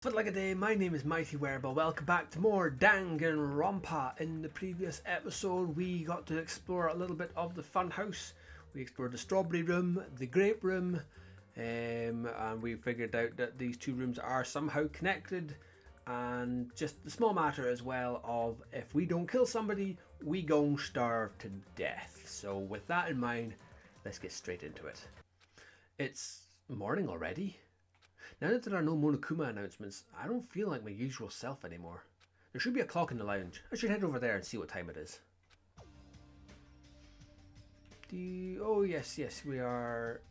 But like a day, my name is Mighty Wereball. Welcome back to more Danganronpa. In the previous episode, we got to explore a little bit of the fun house. We explored the strawberry room, the grape room, and we figured out that these two rooms are somehow connected. And just the small matter as well of if we don't kill somebody, we gon' starve to death. So with that in mind, let's get straight into it. It's morning already. Now that there are no Monokuma announcements, I don't feel like my usual self anymore. There should be a clock in the lounge. I should head over there and see what time it is. Oh yes, we are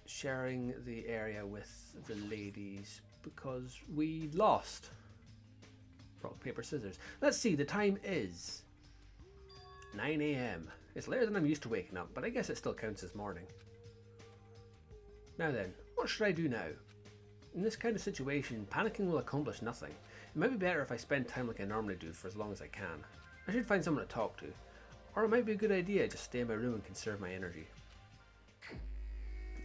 sharing the area with the ladies because we lost. Rock, paper, scissors. Let's see, the time is 9 AM. It's later than I'm used to waking up, but I guess it still counts as morning. Now then, what should I do now? In this kind of situation, panicking will accomplish nothing. It might be better if I spend time like I normally do for as long as I can. I should find someone to talk to. Or it might be a good idea just stay in my room and conserve my energy.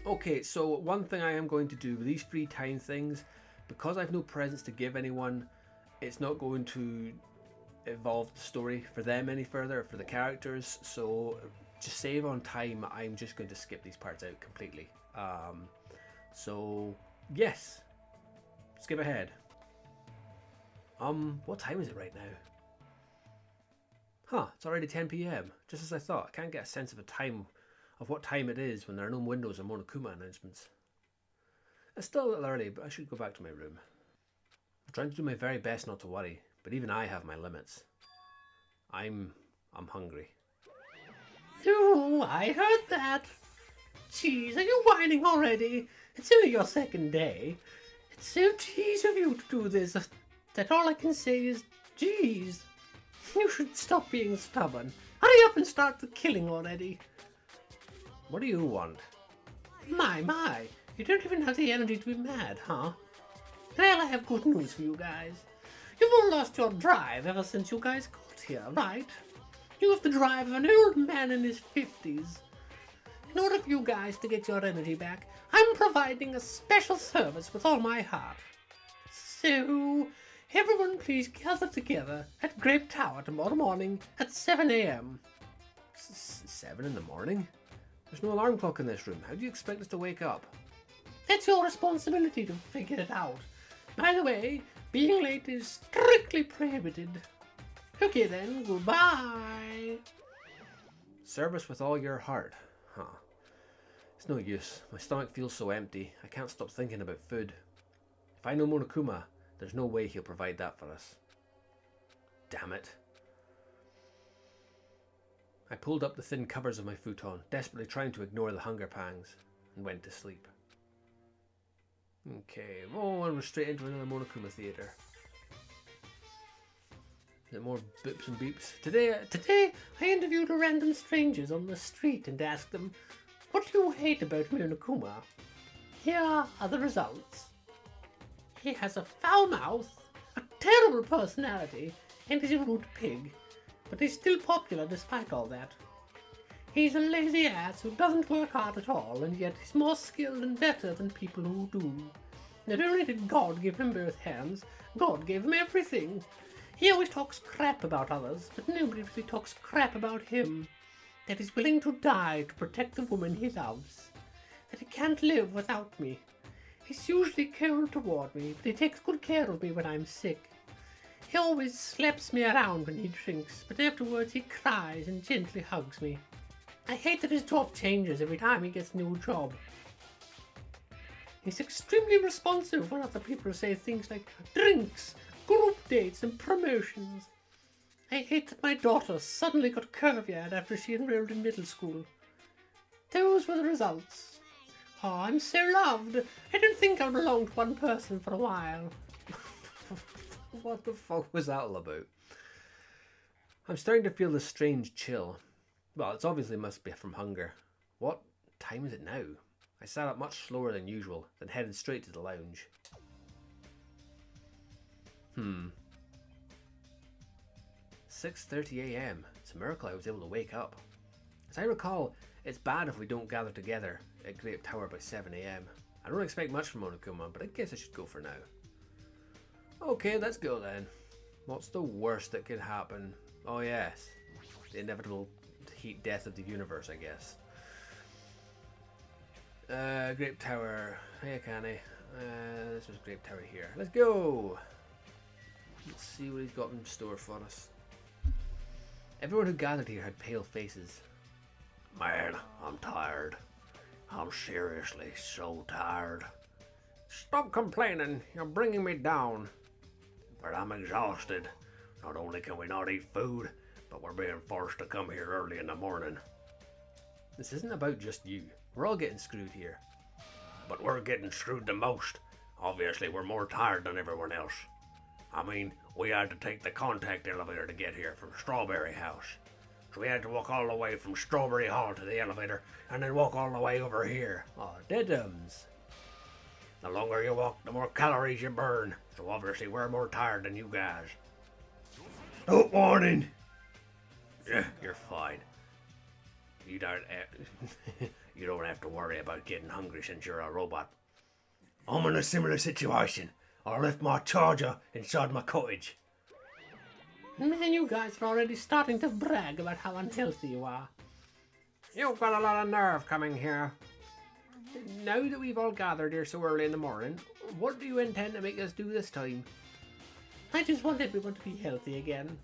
Okay, so one thing I am going to do with these free time things, because I've no presents to give anyone, it's not going to evolve the story for them any further, for the characters, so just save on time, I'm just going to skip these parts out completely. So yes, skip ahead. What time is it right now? Huh, it's already 10 PM, just as I thought. I can't get a sense of what time it is when there are no windows or Monokuma announcements. It's still a little early, but I should go back to my room. I'm trying to do my very best not to worry, but even I have my limits. I'm hungry. Oh, I heard that. Jeez, are you whining already? It's only your second day. It's so jeez of you to do this, that all I can say is, jeez. You should stop being stubborn. Hurry up and start the killing already. What do you want? My, you don't even have the energy to be mad, huh? Well, I have good news for you guys. You've all lost your drive ever since you guys got here, right? You have the drive of an old man in his 50s. In order for you guys to get your energy back, I'm providing a special service with all my heart. So, everyone please gather together at Grape Tower tomorrow morning at 7 AM. 7 in the morning? There's no alarm clock in this room. How do you expect us to wake up? That's your responsibility to figure it out. By the way, being late is strictly prohibited. Okay then, goodbye. Service with all your heart. Huh. It's no use. My stomach feels so empty. I can't stop thinking about food. If I know Monokuma, there's no way he'll provide that for us. Damn it. I pulled up the thin covers of my futon, desperately trying to ignore the hunger pangs, and went to sleep. Okay, and we're straight into another Monokuma theatre. Is it more boops and beeps? Today, I interviewed random strangers on the street and asked them, what do you hate about Monokuma? Here are the results. He has a foul mouth, a terrible personality, and is a rude pig, but he's still popular despite all that. He's a lazy ass who doesn't work hard at all, and yet is more skilled and better than people who do. Not only did God give him both hands, God gave him everything. He always talks crap about others, but nobody really talks crap about him. That he's willing to die to protect the woman he loves. That he can't live without me. He's usually cold toward me, but he takes good care of me when I'm sick. He always slaps me around when he drinks, but afterwards he cries and gently hugs me. I hate that his job changes every time he gets a new job. He's extremely responsive when other people say things like drinks, group dates and promotions. I hate that my daughter suddenly got curvier after she enrolled in middle school. Those were the results. Oh, I'm so loved. I don't think I'll belong to one person for a while. What the fuck was that all about? I'm starting to feel this strange chill. Well, it's obviously must be from hunger. What time is it now? I sat up much slower than usual, then headed straight to the lounge. 6:30 AM. It's a miracle I was able to wake up. As I recall, it's bad if we don't gather together at Grape Tower by 7 AM. I don't expect much from Monokuma, but I guess I should go for now. Okay, let's go then. What's the worst that could happen? Oh yes, the inevitable heat death of the universe, I guess. Grape Tower. Hey, Canny. This was Grape Tower here. Let's go! Let's see what he's got in store for us. Everyone who gathered here had pale faces. Man, I'm tired. I'm seriously so tired. Stop complaining. You're bringing me down. But I'm exhausted. Not only can we not eat food, but we're being forced to come here early in the morning. This isn't about just you. We're all getting screwed here. But we're getting screwed the most. Obviously, we're more tired than everyone else. I mean, we had to take the contact elevator to get here from Strawberry House. So we had to walk all the way from Strawberry Hall to the elevator, and then walk all the way over here. Oh, deadums. The longer you walk, the more calories you burn. So obviously, we're more tired than you guys. Stop whining! Yeah, you're fine. You don't you don't have to worry about getting hungry since you're a robot. I'm in a similar situation. I left my charger inside my cottage. Man, you guys are already starting to brag about how unhealthy you are. You've got a lot of nerve coming here. Now that we've all gathered here so early in the morning, what do you intend to make us do this time? I just want everyone to be healthy again.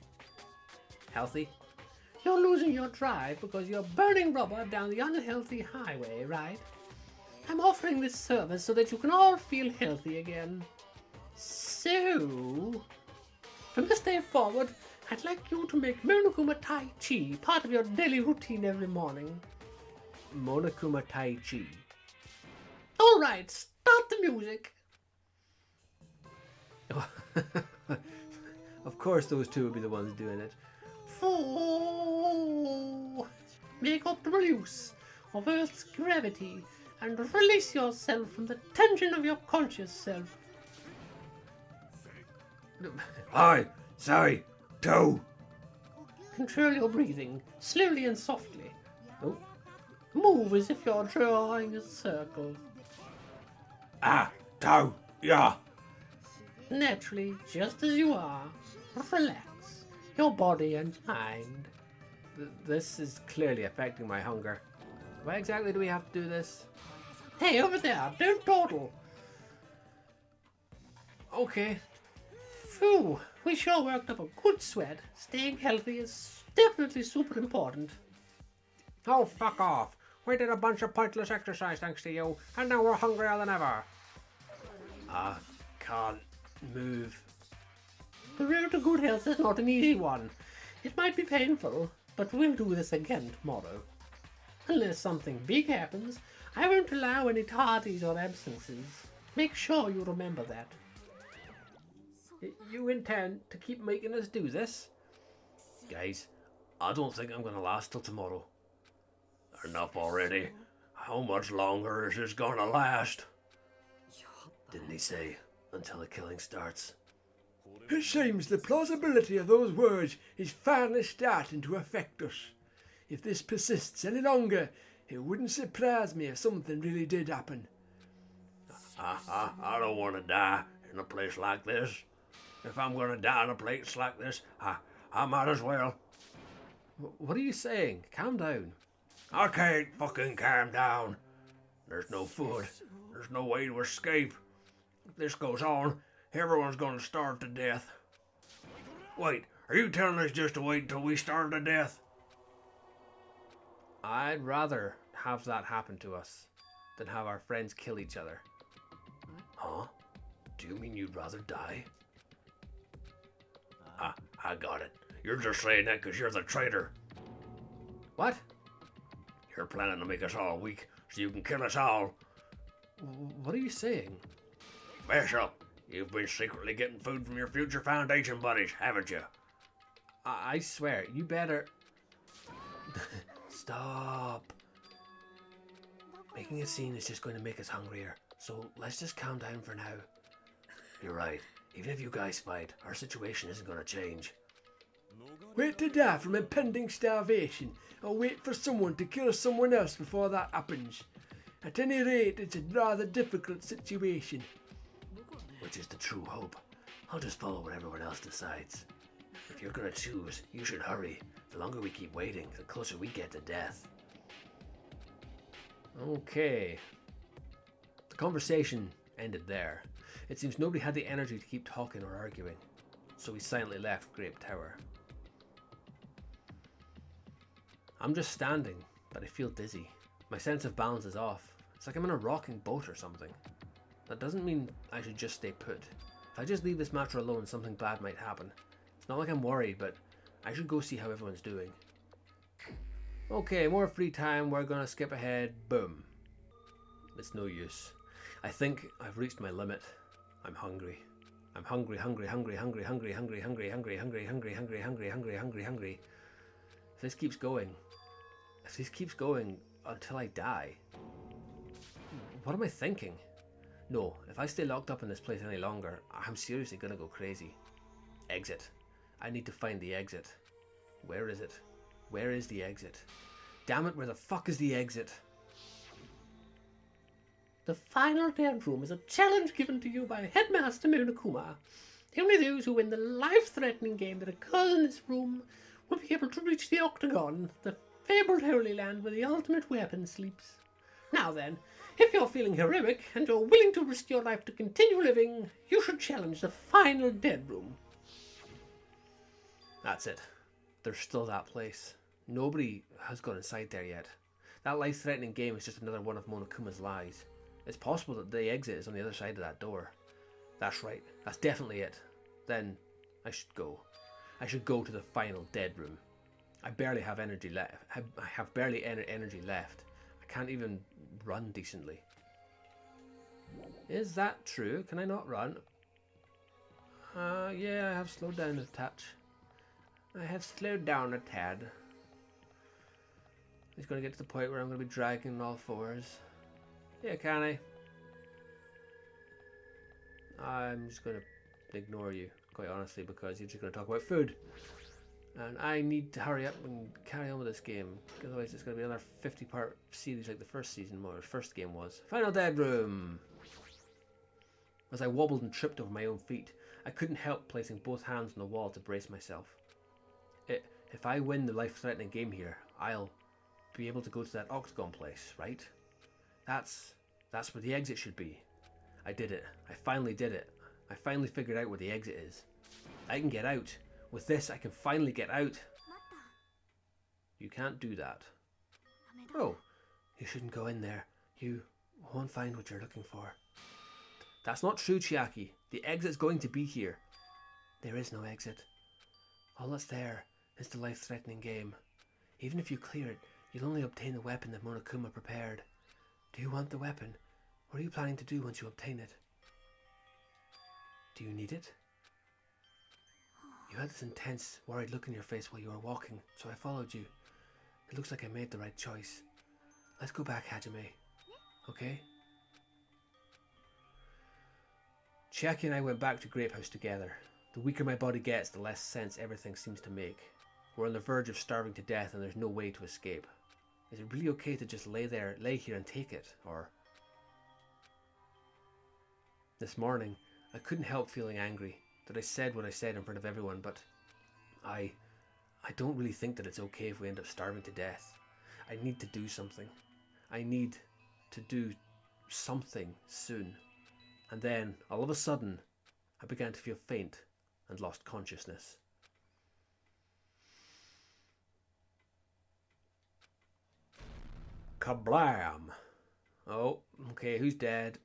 Healthy? You're losing your drive because you're burning rubber down the unhealthy highway, right? I'm offering this service so that you can all feel healthy again. So, from this day forward, I'd like you to make Monokuma Tai Chi part of your daily routine every morning. Monokuma Tai Chi. Alright, start the music. Of course those two would be the ones doing it. 4. Make optimal use of Earth's gravity and release yourself from the tension of your conscious self. Aye, sorry, 2. Control your breathing, slowly and softly. Oh. Move as if you're drawing a circle. 2, yeah. Naturally, just as you are. Relax your body and mind. This is clearly affecting my hunger. Why exactly do we have to do this? Hey, over there, don't dawdle. Okay. Phew, we sure worked up a good sweat. Staying healthy is definitely super important. Oh, fuck off. We did a bunch of pointless exercise thanks to you, and now we're hungrier than ever. I can't move. The road to good health is not an easy one. It might be painful, but we'll do this again tomorrow. Unless something big happens, I won't allow any tardies or absences. Make sure you remember that. You intend to keep making us do this? Guys, I don't think I'm gonna last till tomorrow. Enough already. How much longer is this gonna last? Didn't he say, until the killing starts? It seems the plausibility of those words is finally starting to affect us. If this persists any longer, it wouldn't surprise me if something really did happen. I don't want to die in a place like this. If I'm going to die in a place like this, I might as well. What are you saying? Calm down. I can't fucking calm down. There's no food. There's no way to escape. If this goes on, everyone's going to starve to death. Wait, are you telling us just to wait until we starve to death? I'd rather have that happen to us than have our friends kill each other. Huh? Do you mean you'd rather die? I got it. You're just saying that because you're the traitor. What? You're planning to make us all weak so you can kill us all. What are you saying? Fess up. You've been secretly getting food from your future Foundation buddies, haven't you? I swear, you better... Stop. Making a scene is just going to make us hungrier, so let's just calm down for now. You're right. Even if you guys fight, our situation isn't going to change. Wait to die from impending starvation, or wait for someone to kill someone else before that happens. At any rate, it's a rather difficult situation. Which is the true hope. I'll just follow what everyone else decides. If you're gonna choose, you should hurry. The longer we keep waiting, the closer we get to death. Okay. The conversation ended there. It seems nobody had the energy to keep talking or arguing, so we silently left Grape Tower. I'm just standing, but I feel dizzy. My sense of balance is off. It's like I'm in a rocking boat or something. That doesn't mean I should just stay put. If I just leave this matter alone, something bad might happen. It's not like I'm worried, but I should go see how everyone's doing. Okay, more free time. We're gonna skip ahead. Boom. It's no use. I think I've reached my limit. I'm hungry. I'm hungry. If this keeps going until I die, what am I thinking? No, if I stay locked up in this place any longer, I'm seriously gonna go crazy. Exit. I need to find the exit. Where is it? Where is the exit? Damn it, where the fuck is the exit? The final dead room is a challenge given to you by Headmaster Monokuma. Only those who win the life-threatening game that occurs in this room will be able to reach the Octagon, the fabled Holy Land where the ultimate weapon sleeps. Now then, if you're feeling heroic and you're willing to risk your life to continue living, you should challenge the final dead room. That's it. There's still that place. Nobody has gone inside there yet. That life-threatening game is just another one of Monokuma's lies. It's possible that the exit is on the other side of that door. That's right. That's definitely it. Then I should go. I should go to the final dead room. I barely have energy left. I have barely energy left. I can't even run decently. Is that true? Can I not run? Yeah, I have slowed down a touch. I have slowed down a tad. It's going to get to the point where I'm going to be dragging on all fours. Yeah, can I? I'm just going to ignore you, quite honestly, because you're just going to talk about food. And I need to hurry up and carry on with this game, otherwise it's going to be another 50-part series like the first game was. Final dead room! As I wobbled and tripped over my own feet, I couldn't help placing both hands on the wall to brace myself. If I win the life-threatening game here, I'll be able to go to that Octagon place, right? That's where the exit should be. I did it. I finally did it. I finally figured out where the exit is. I can get out. With this, I can finally get out. You can't do that. Oh, you shouldn't go in there. You won't find what you're looking for. That's not true, Chiaki. The exit's going to be here. There is no exit. All that's there is the life-threatening game. Even if you clear it, you'll only obtain the weapon that Monokuma prepared. Do you want the weapon? What are you planning to do once you obtain it? Do you need it? You had this intense, worried look in your face while you were walking, so I followed you. It looks like I made the right choice. Let's go back, Hajime. Okay? Chiaki and I went back to Grape House together. The weaker my body gets, the less sense everything seems to make. We're on the verge of starving to death and there's no way to escape. Is it really okay to just lay here and take it, or... This morning, I couldn't help feeling angry that I said what I said in front of everyone, but I don't really think that it's okay if we end up starving to death. I need to do something. I need to do something soon. And then, all of a sudden, I began to feel faint and lost consciousness. Kablam! Oh, okay, who's dead?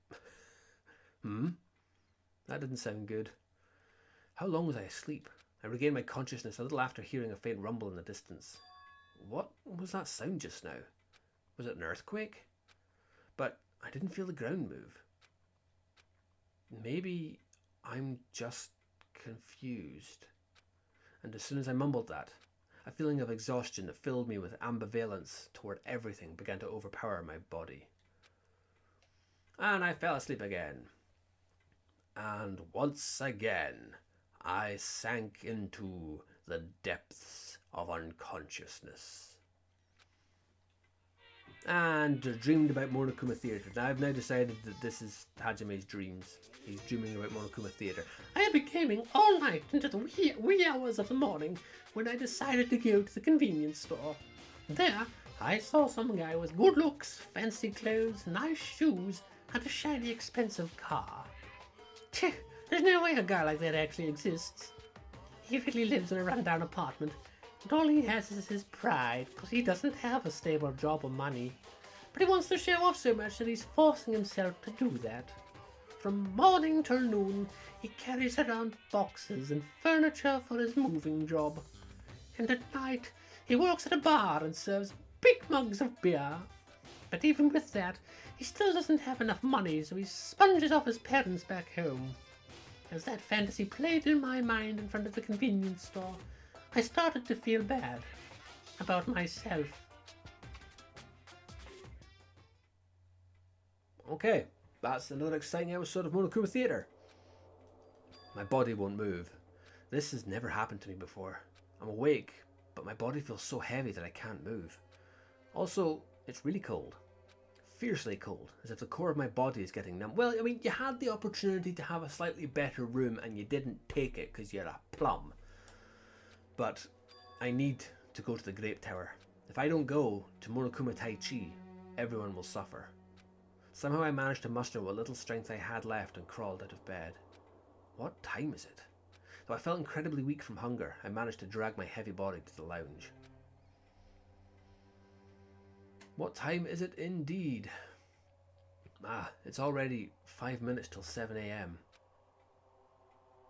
That didn't sound good. How long was I asleep? I regained my consciousness a little after hearing a faint rumble in the distance. What was that sound just now? Was it an earthquake? But I didn't feel the ground move. Maybe I'm just confused. And as soon as I mumbled that, a feeling of exhaustion that filled me with ambivalence toward everything began to overpower my body. And I fell asleep again. And once again, I sank into the depths of unconsciousness. and dreamed about Monokuma Theatre. Now I've now decided that this is Hajime's dreams. He's dreaming about Monokuma Theatre. I had been gaming all night into the wee hours of the morning when I decided to go to the convenience store. There, I saw some guy with good looks, fancy clothes, nice shoes, and a shiny, expensive car. Tch, there's no way a guy like that actually exists. He really lives in a rundown apartment, and all he has is his pride, because he doesn't have a stable job or money. But he wants to show off so much that he's forcing himself to do that. From morning till noon, he carries around boxes and furniture for his moving job. And at night, he works at a bar and serves big mugs of beer. But even with that, he still doesn't have enough money, so he sponges off his parents back home. As that fantasy played in my mind in front of the convenience store, I started to feel bad about myself. Okay, that's another exciting episode of Monokuma Theatre. My body won't move. This has never happened to me before. I'm awake, but my body feels so heavy that I can't move. Also, it's really cold. Fiercely cold, as if the core of my body is getting numb. Well, I mean, you had the opportunity to have a slightly better room and you didn't take it because you're a plum. But I need to go to the Grape Tower. If I don't go to Monokuma Tai Chi, everyone will suffer. Somehow I managed to muster what little strength I had left and crawled out of bed. What time is it? Though I felt incredibly weak from hunger, I managed to drag my heavy body to the lounge. What time is it indeed? It's already 5 minutes till 7 a.m.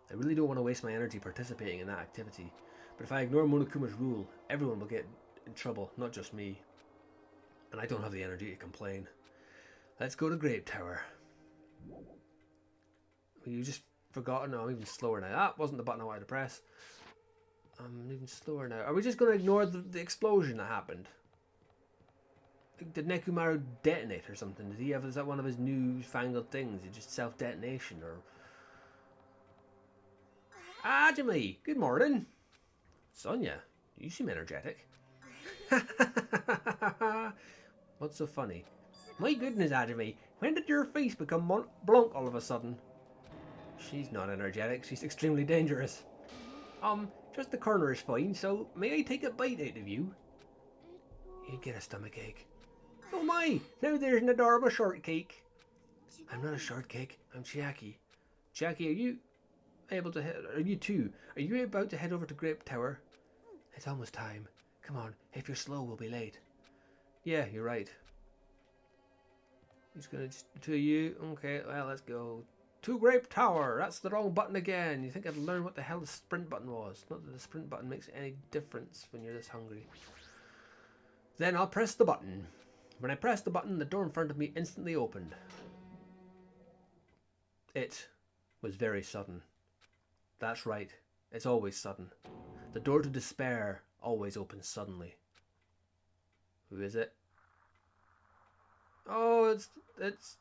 I really don't want to waste my energy participating in that activity, but if I ignore Monokuma's rule, everyone will get in trouble, not just me. And I don't have the energy to complain. Let's go to Grape Tower. You just forgotten? No, I'm even slower now. That wasn't the button I wanted to press. I'm even slower now. Are we just going to ignore the explosion that happened? Did Nekumaru detonate or something? Did he have? Is that one of his newfangled things? Is it just self-detonation or? Hajime, good morning. Sonia, you seem energetic. What's so funny? My goodness, Hajime, when did your face become blank all of a sudden? She's not energetic. She's extremely dangerous. Just the corner is fine. So may I take a bite out of you? You'd get a stomachache. Oh my! Now there's an adorable shortcake. I'm not a shortcake. I'm Chiaki. Chiaki, are you able to head? Are you too? Are you about to head over to Grape Tower? It's almost time. Come on. If you're slow, we'll be late. Yeah, you're right. He's gonna just to you. Okay, well, let's go to Grape Tower. That's the wrong button again. You think I'd learn what the hell the sprint button was? Not that the sprint button makes any difference when you're this hungry. Then I'll press the button. When I pressed the button, the door in front of me instantly opened. It was very sudden. That's right, it's always sudden. The door to despair always opens suddenly. Who is it? Oh, it's...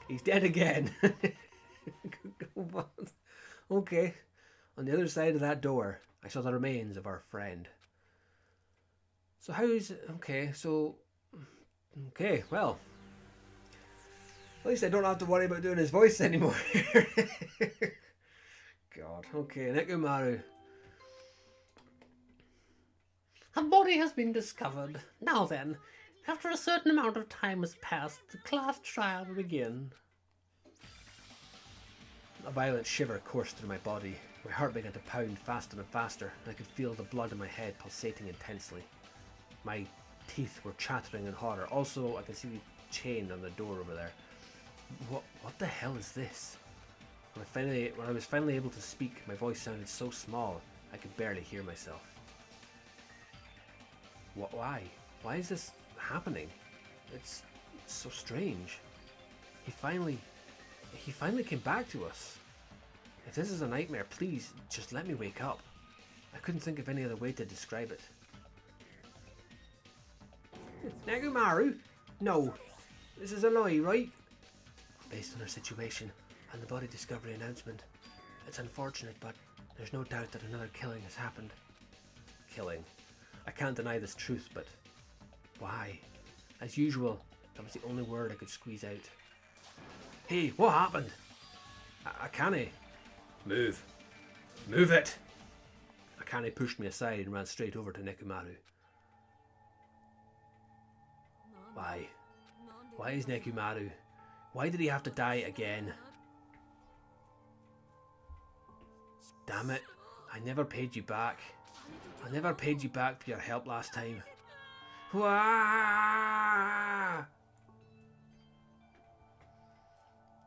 He's dead again. Okay. On the other side of that door, I saw the remains of our friend. So how's... Okay, well. At least I don't have to worry about doing his voice anymore. God, okay, Nekumaru. Her body has been discovered. Now then, after a certain amount of time has passed, the class trial will begin. A violent shiver coursed through my body. My heart began to pound faster and faster, and I could feel the blood in my head pulsating intensely. My teeth were chattering in horror. Also, I could see the chain on the door over there. What the hell is this? When I was finally able to speak, my voice sounded so small, I could barely hear myself. Why? Why is this happening? It's so strange. He finally came back to us. If this is a nightmare, please just let me wake up. I couldn't think of any other way to describe it. Nekumaru? No. This is a lie, right? Based on our situation and the body discovery announcement, it's unfortunate, but there's no doubt that another killing has happened. killing. I can't deny this truth, but why? As usual, that was the only word I could squeeze out. Hey, what happened? I can't. Move. Move it! Akane pushed me aside and ran straight over to Nekomaru. Why? Why is Nekomaru? Why did he have to die again? Damn it, I never paid you back. I never paid you back for your help last time. Wah!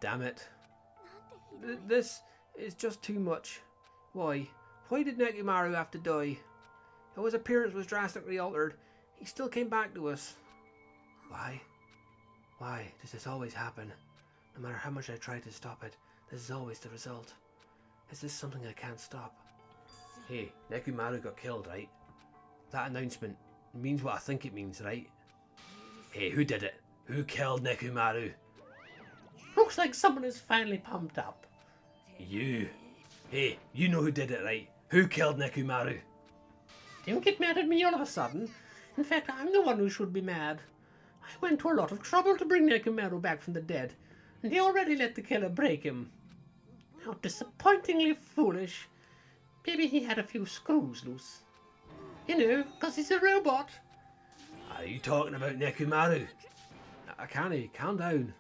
Damn it. This is just too much. Why? Why did Nekomaru have to die? Though his appearance was drastically altered, he still came back to us. Why? Why does this always happen? No matter how much I try to stop it, this is always the result. Is this something I can't stop? Hey, Nekomaru got killed, right? That announcement means what I think it means, right? Hey, who did it? Who killed Nekomaru? Looks like someone is finally pumped up. You. Hey, you know who did it, right? Who killed Nekomaru? Don't get mad at me all of a sudden. In fact, I'm the one who should be mad. I went to a lot of trouble to bring Nekomaru back from the dead, and he already let the killer break him. How disappointingly foolish. Maybe he had a few screws loose. You know, 'cause he's a robot. Are you talking about Nekomaru? I can't. Calm down.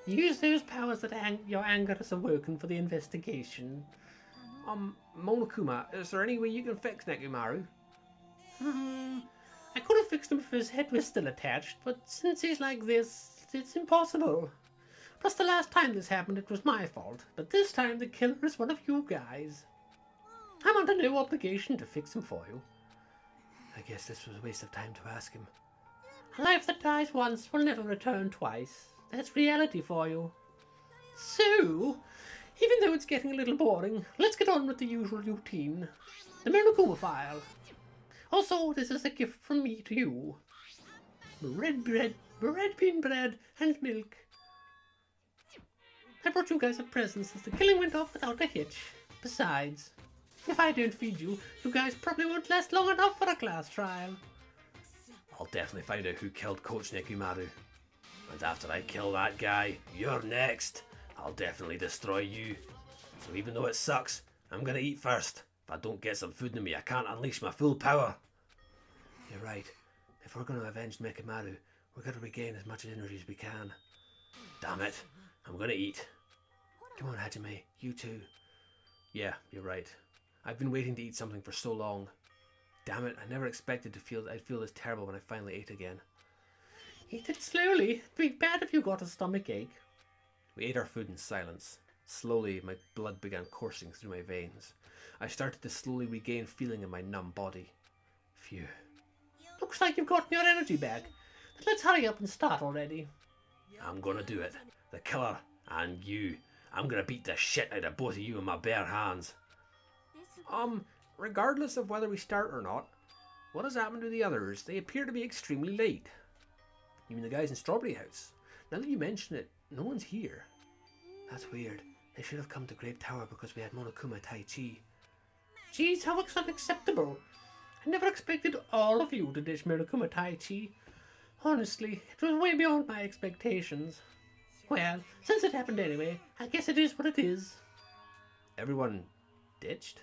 Use those powers that your anger has awoken for the investigation. Monokuma, is there any way you can fix Nekomaru? I could have fixed him if his head was still attached, but since he's like this, it's impossible. Plus, the last time this happened, it was my fault, but this time the killer is one of you guys. I'm under no obligation to fix him for you. I guess this was a waste of time to ask him. A life that dies once will never return twice. That's reality for you. So, even though it's getting a little boring, let's get on with the usual routine. The Monokuma file. Also, this is a gift from me to you. Red bean bread, and milk. I brought you guys a present since the killing went off without a hitch. Besides, if I don't feed you, you guys probably won't last long enough for a class trial. I'll definitely find out who killed Coach Nekomaru. And after I kill that guy, you're next. I'll definitely destroy you. So even though it sucks, I'm gonna eat first. If I don't get some food in me, I can't unleash my full power. You're right. If we're gonna avenge Nekomaru, we're gonna regain as much energy as we can. Damn it. I'm gonna eat. Come on, Hajime. You too. Yeah, you're right. I've been waiting to eat something for so long. Damn it, I never expected I'd feel this terrible when I finally ate again. Eat it slowly. It'd be bad if you got a stomach ache. We ate our food in silence. Slowly, my blood began coursing through my veins. I started to slowly regain feeling in my numb body. Phew. Looks like you've gotten your energy back. But let's hurry up and start already. I'm gonna do it. The killer and you. I'm gonna beat the shit out of both of you in my bare hands. Regardless of whether we start or not, what has happened to the others? They appear to be extremely late. You mean the guys in Strawberry House? Now that you mention it, no one's here. That's weird. They should have come to Grape Tower because we had Monokuma Tai Chi. Jeez, how unacceptable. I never expected all of you to dish Monokuma Tai Chi. Honestly, it was way beyond my expectations. Well, since it happened anyway, I guess it is what it is. Everyone ditched?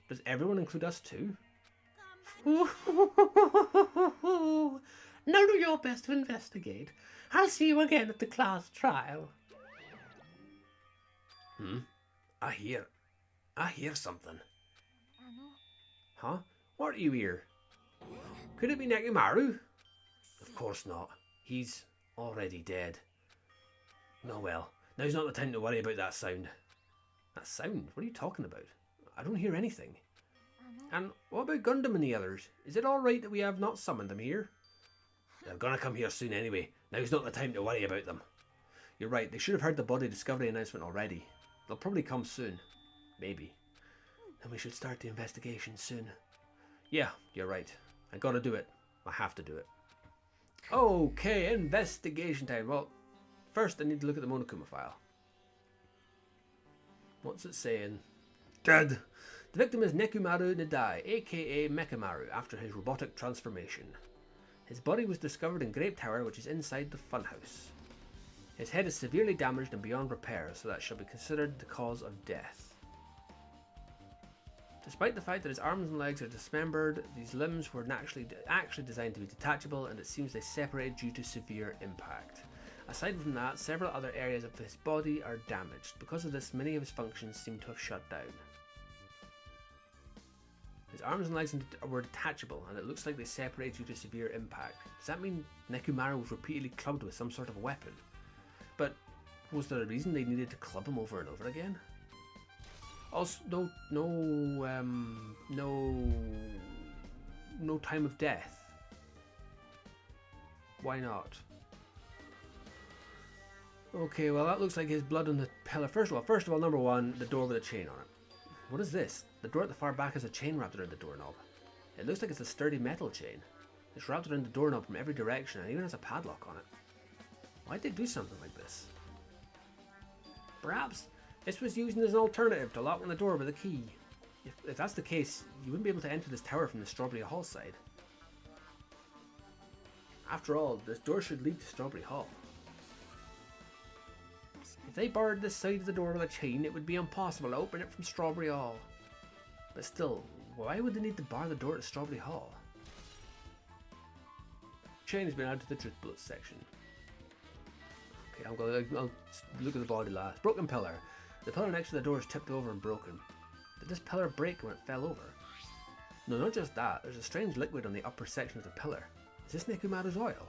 Does everyone include us too? Now do your best to investigate. I'll see you again at the class trial. I hear something. Huh? What do you hear? Could it be Nekomaru? Of course not. He's already dead. No, well, now's not the time to worry about that sound. That sound? What are you talking about? I don't hear anything. And what about Gundam and the others? Is it alright that we have not summoned them here? They're gonna come here soon anyway. Now's not the time to worry about them. You're right, they should have heard the body discovery announcement already. They'll probably come soon. Maybe. Then we should start the investigation soon. Yeah, you're right. I gotta do it. I have to do it. Okay, investigation time. Well, first I need to look at the Monokuma file. What's it saying? Dead. The victim is Nekumaru Nidai, aka Mekamaru, after his robotic transformation. His body was discovered in Grape Tower, which is inside the funhouse. His head is severely damaged and beyond repair, so that shall be considered the cause of death. Despite the fact that his arms and legs are dismembered, these limbs were actually designed to be detachable, and it seems they separated due to severe impact. Aside from that, several other areas of his body are damaged. Because of this, many of his functions seem to have shut down. His arms and legs were detachable, and it looks like they separated due to severe impact. Does that mean Nekumaru was repeatedly clubbed with some sort of weapon? But was there a reason they needed to club him over and over again? Also, no time of death. Why not? Okay, well that looks like his blood on the pillar. First of all, number one, the door with a chain on it. What is this? The door at the far back has a chain wrapped around the doorknob. It looks like it's a sturdy metal chain. It's wrapped around the doorknob from every direction and even has a padlock on it. Why'd they do something like this? Perhaps this was used as an alternative to locking the door with a key. If that's the case, you wouldn't be able to enter this tower from the Strawberry Hall side. After all, this door should lead to Strawberry Hall. If they barred this side of the door with a chain, it would be impossible to open it from Strawberry Hall. But still, why would they need to bar the door to Strawberry Hall? Chain has been added to the truth bullets section. Okay, I'll look at the body last. Broken pillar. The pillar next to the door is tipped over and broken. Did this pillar break when it fell over? No, not just that. There's a strange liquid on the upper section of the pillar. Is this Nekumaru's oil?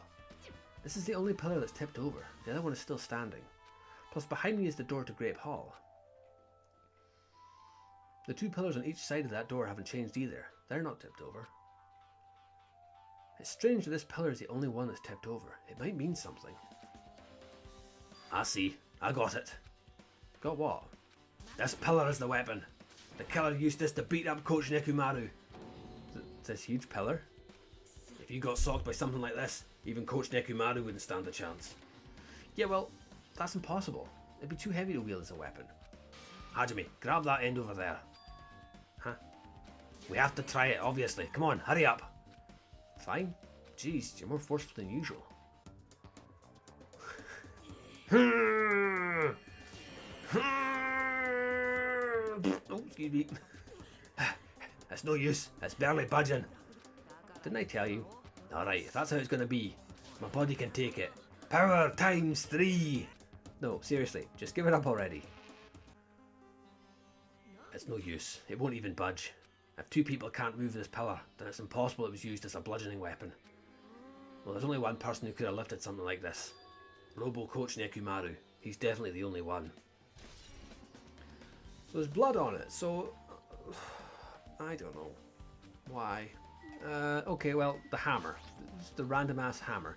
This is the only pillar that's tipped over. The other one is still standing. Plus behind me is the door to Grape Hall. The two pillars on each side of that door haven't changed either. They're not tipped over. It's strange that this pillar is the only one that's tipped over. It might mean something. I see. I got it. Got what? This pillar is the weapon. The killer used this to beat up Coach Nekumaru. This huge pillar? If you got socked by something like this, even Coach Nekumaru wouldn't stand a chance. Yeah, well, that's impossible. It'd be too heavy to wield as a weapon. Hajime, grab that end over there. Huh? We have to try it, obviously. Come on, hurry up. Fine. Jeez, you're more forceful than usual. Oh, excuse me. It's no use. It's barely budging. Didn't I tell you? Alright, if that's how it's going to be, my body can take it. Power times 3! No, seriously, just give it up already. It's no use. It won't even budge. If two people can't move this pillar, then it's impossible it was used as a bludgeoning weapon. Well, there's only one person who could have lifted something like this. Robo Coach Nekumaru. He's definitely the only one. So there's blood on it, so... I don't know. Why? Okay, well, the hammer. It's the random ass hammer.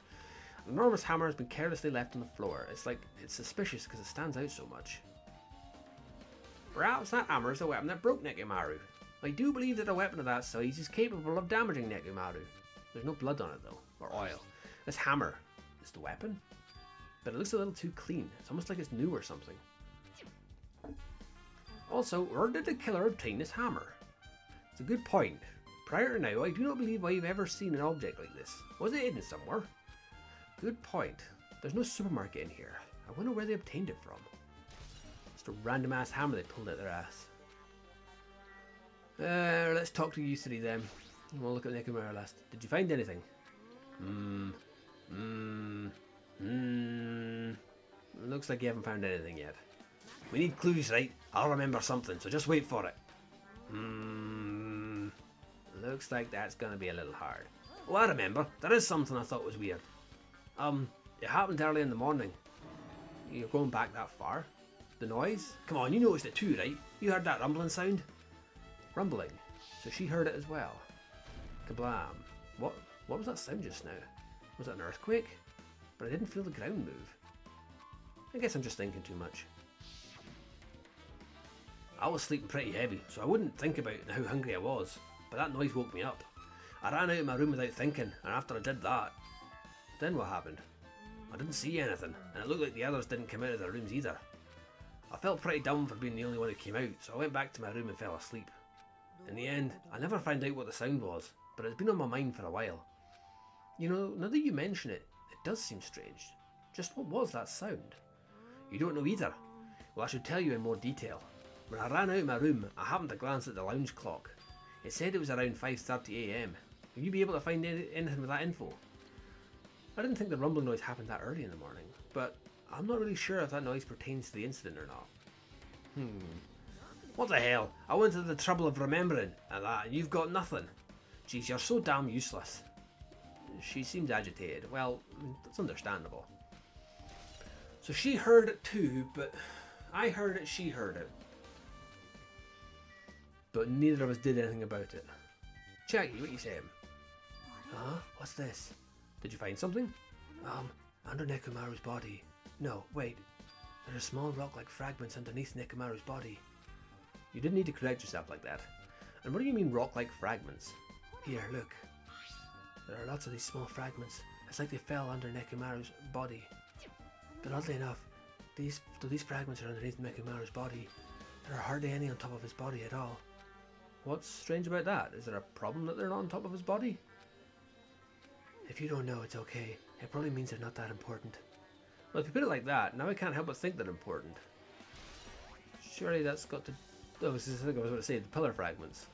An enormous hammer has been carelessly left on the floor. It's suspicious because it stands out so much. Perhaps that hammer is the weapon that broke Nekumaru. I do believe that a weapon of that size is capable of damaging Nekumaru. There's no blood on it though, or oil. This hammer is the weapon, but it looks a little too clean. It's almost like it's new or something. Also, where did the killer obtain this hammer? It's a good point. Prior to now, I do not believe I've ever seen an object like this. Was it hidden somewhere? Good point. There's no supermarket in here. I wonder where they obtained it from. Just a random ass hammer they pulled out their ass. Let's talk to you three then. We'll look at Nekumaru last. Did you find anything? Looks like you haven't found anything yet. We need clues, right? I'll remember something, so just wait for it. Looks like that's gonna be a little hard. Oh, I remember. There is something I thought was weird. It happened early in the morning. You're going back that far? The noise? Come on, you noticed it too, right? You heard that rumbling sound? Rumbling. So she heard it as well. Kablam. What was that sound just now? Was it an earthquake? But I didn't feel the ground move. I guess I'm just thinking too much. I was sleeping pretty heavy, so I wouldn't think about how hungry I was. But that noise woke me up. I ran out of my room without thinking, and after I did that, then what happened? I didn't see anything, and it looked like the others didn't come out of their rooms either. I felt pretty dumb for being the only one who came out, so I went back to my room and fell asleep. In the end, I never found out what the sound was, but it's been on my mind for a while. You know, now that you mention it, it does seem strange. Just what was that sound? You don't know either? Well, I should tell you in more detail. When I ran out of my room, I happened to glance at the lounge clock. It said it was around 5:30 AM. Will you be able to find anything with that info? I didn't think the rumbling noise happened that early in the morning, but I'm not really sure if that noise pertains to the incident or not. What the hell? I went to the trouble of remembering and that, and you've got nothing. Geez, you're so damn useless. She seemed agitated. Well, that's understandable. So she heard it too, but I heard it, she heard it. But neither of us did anything about it. Jackie, what you saying? Huh? What's this? Did you find something? Under Nekomaru's body. No, wait. There are small rock-like fragments underneath Nekomaru's body. You didn't need to correct yourself like that. And what do you mean rock-like fragments? Here, look. There are lots of these small fragments. It's like they fell under Nekomaru's body. But oddly enough, though these fragments are underneath Nekomaru's body, there are hardly any on top of his body at all. What's strange about that? Is there a problem that they're not on top of his body? If you don't know, it's okay. It probably means they're not that important. Well, if you put it like that, now I can't help but think they're important. Surely that's got to... Oh, I was going to say, the pillar fragments.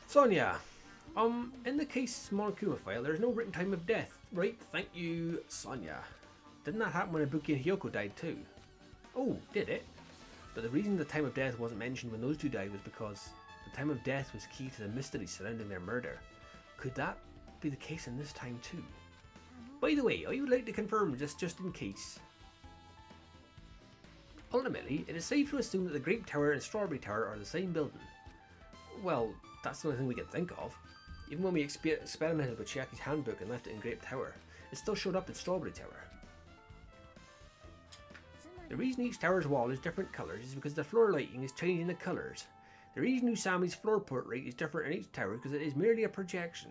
Sonia! In the case Monokuma file, there's no written time of death. Right, thank you, Sonia. Didn't that happen when Ibuki and Hyoko died too? Oh, did it? But the reason the time of death wasn't mentioned when those two died was because the time of death was key to the mystery surrounding their murder. Could that be the case in this time too? By the way, I would like to confirm this just in case. Ultimately, it is safe to assume that the Grape Tower and Strawberry Tower are the same building. Well, that's the only thing we can think of. Even when we experimented with Chiaki's handbook and left it in Grape Tower, it still showed up in Strawberry Tower. The reason each tower's wall is different colours is because the floor lighting is changing the colours. The reason Usami's floor portrait is different in each tower is because it is merely a projection.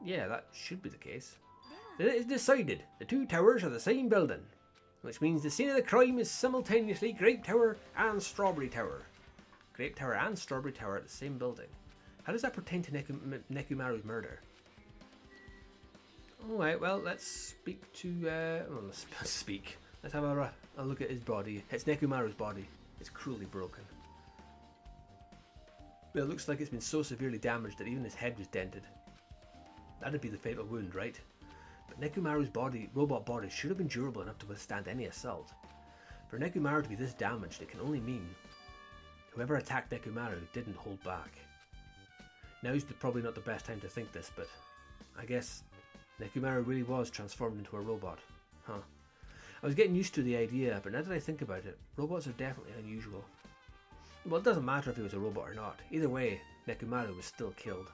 Yeah, that should be the case. Then it is decided the two towers are the same building, which means the scene of the crime is simultaneously Grape Tower and Strawberry Tower. Grape Tower and Strawberry Tower are the same building. How does that pertain to Nekumaru's murder? Alright, well, let's speak to... Let's have a look at his body. It's Nekumaru's body. It's cruelly broken. It looks like it's been so severely damaged that even his head was dented. That'd be the fatal wound, right? But Nekumaru's body, robot body, should have been durable enough to withstand any assault. For Nekumaru to be this damaged, it can only mean whoever attacked Nekumaru didn't hold back. Now's probably not the best time to think this, but I guess Nekumaru really was transformed into a robot. Huh. I was getting used to the idea, but now that I think about it, robots are definitely unusual. Well, it doesn't matter if he was a robot or not. Either way, Nekumaru was still killed.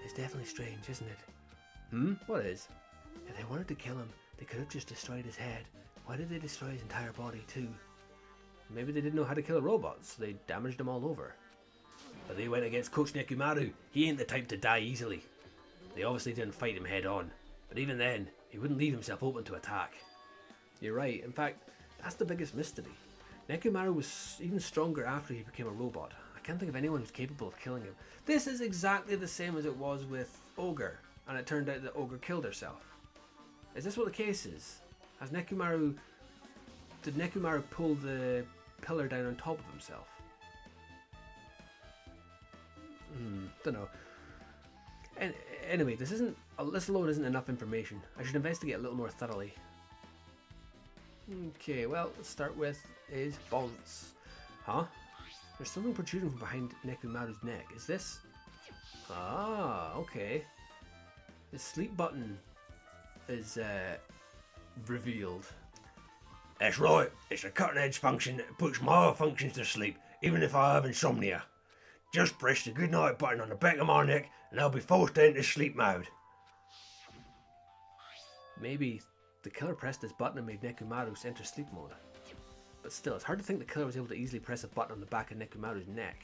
It's definitely strange, isn't it? What is? If they wanted to kill him, they could have just destroyed his head. Why did they destroy his entire body too? Maybe they didn't know how to kill robots, so they damaged him all over. But they went against Coach Nekumaru. He ain't the type to die easily. They obviously didn't fight him head on. But even then, he wouldn't leave himself open to attack. You're right. In fact, that's the biggest mystery. Nekumaru was even stronger after he became a robot. I can't think of anyone who's capable of killing him. This is exactly the same as it was with Ogre, and it turned out that Ogre killed herself. Is this what the case is? Did Nekumaru pull the pillar down on top of himself? Don't know. Anyway, this alone isn't enough information. I should investigate a little more thoroughly. Okay, well, let's start with his balls. Huh? There's something protruding from behind Nekumaru's neck. Is this? Ah, okay. The sleep button is revealed. That's right. It's a cutting-edge function that puts my other functions to sleep, even if I have insomnia. Just press the goodnight button on the back of my neck and I'll be forced into sleep mode. Maybe the killer pressed this button and made Nekumaru enter sleep mode. But still, it's hard to think the killer was able to easily press a button on the back of Nekumaru's neck.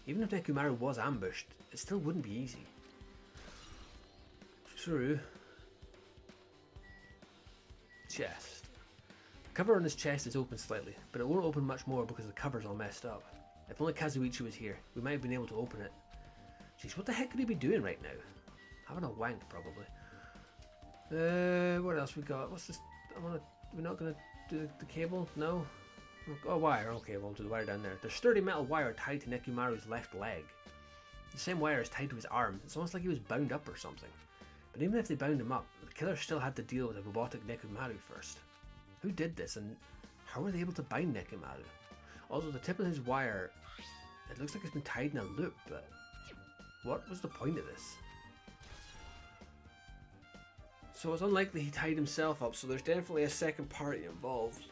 Even if Nekumaru was ambushed, it still wouldn't be easy. True. Chest. cover on his chest is open slightly, but it won't open much more because the cover's all messed up. If only Kazuichi was here, we might have been able to open it. Jeez, what the heck could he be doing right now? Having a wank, probably. What else we got? What's this? We're not gonna do the cable? No? Oh, wire. Okay, we'll do the wire down there. There's sturdy metal wire tied to Nekomaru's left leg. The same wire is tied to his arm. It's almost like he was bound up or something. But even if they bound him up, the killer still had to deal with a robotic Nekomaru first. Who did this, and how were they able to bind Nekomaru? Also, the tip of his wire, it looks like it's been tied in a loop, but what was the point of this? So it's unlikely he tied himself up, so there's definitely a second party involved.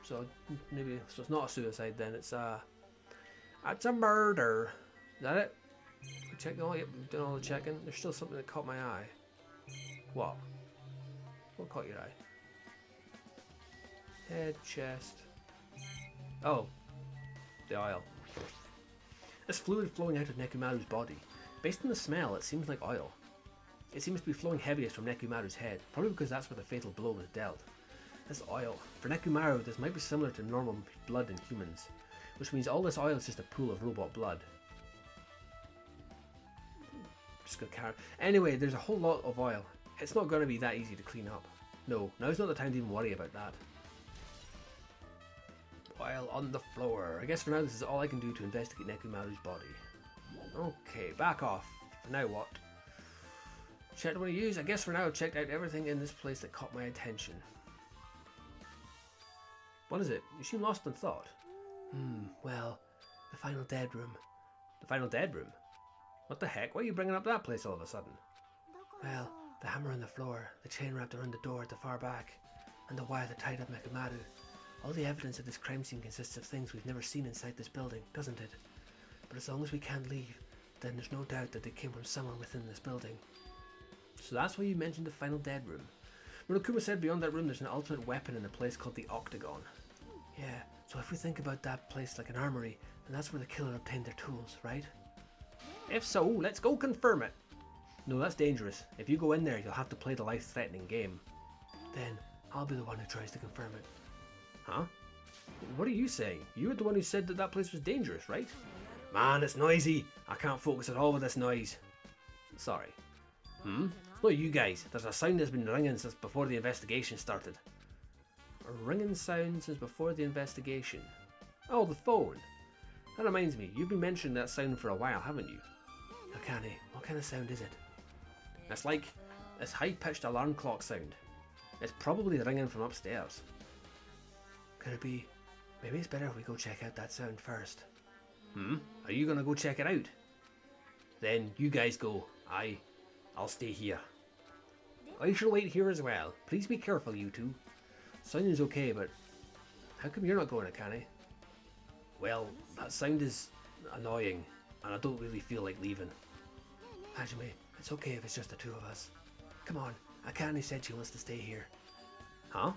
So maybe, so it's not a suicide then, it's a murder. Is that it? We checked all, yep, we've done all the checking. There's still something that caught my eye. What? What caught your eye? Head, chest. Oh, the oil. This fluid flowing out of Nekomaru's body. Based on the smell, it seems like oil. It seems to be flowing heaviest from Nekomaru's head, probably because that's where the fatal blow was dealt. This oil. For Nekomaru, this might be similar to normal blood in humans, which means all this oil is just a pool of robot blood. Just gonna carry. Anyway, there's a whole lot of oil. It's not going to be that easy to clean up. No, now's not the time to even worry about that. Oil on the floor. I guess for now this is all I can do to investigate Nekomaru's body. Okay, back off. Now what? Checked what I use. I guess for now I've checked out everything in this place that caught my attention. What is it? You seem lost in thought. Well, the final dead room. The final dead room? What the heck? Why are you bringing up that place all of a sudden? Well, the hammer on the floor, the chain wrapped around the door at the far back, and the wire that tied up Nekomaru. All the evidence of this crime scene consists of things we've never seen inside this building, doesn't it? But as long as we can't leave, then there's no doubt that they came from someone within this building. So that's why you mentioned the final dead room. Murokuma said beyond that room there's an ultimate weapon in a place called the Octagon. Yeah, so if we think about that place like an armory, then that's where the killer obtained their tools, right? If so, let's go confirm it. No, that's dangerous. If you go in there, you'll have to play the life-threatening game. Then, I'll be the one who tries to confirm it. Huh? What are you saying? You were the one who said that place was dangerous, right? Man, it's noisy. I can't focus at all with this noise. Sorry. It's not you guys. There's a sound that's been ringing since before the investigation started. A ringing sound since before the investigation. Oh, the phone. That reminds me, you've been mentioning that sound for a while, haven't you? Akane, what kind of sound is it? It's like this high-pitched alarm clock sound. It's probably the ringing from upstairs. Could it be? Maybe it's better if we go check out that sound first. Are you gonna go check it out? Then you guys go. I'll stay here. I shall wait here as well. Please be careful, you two. Sound is okay, but how come you're not going, Akane? Well, that sound is annoying, and I don't really feel like leaving. Hajime, it's okay if it's just the two of us. Come on, Akane said she wants to stay here. Huh?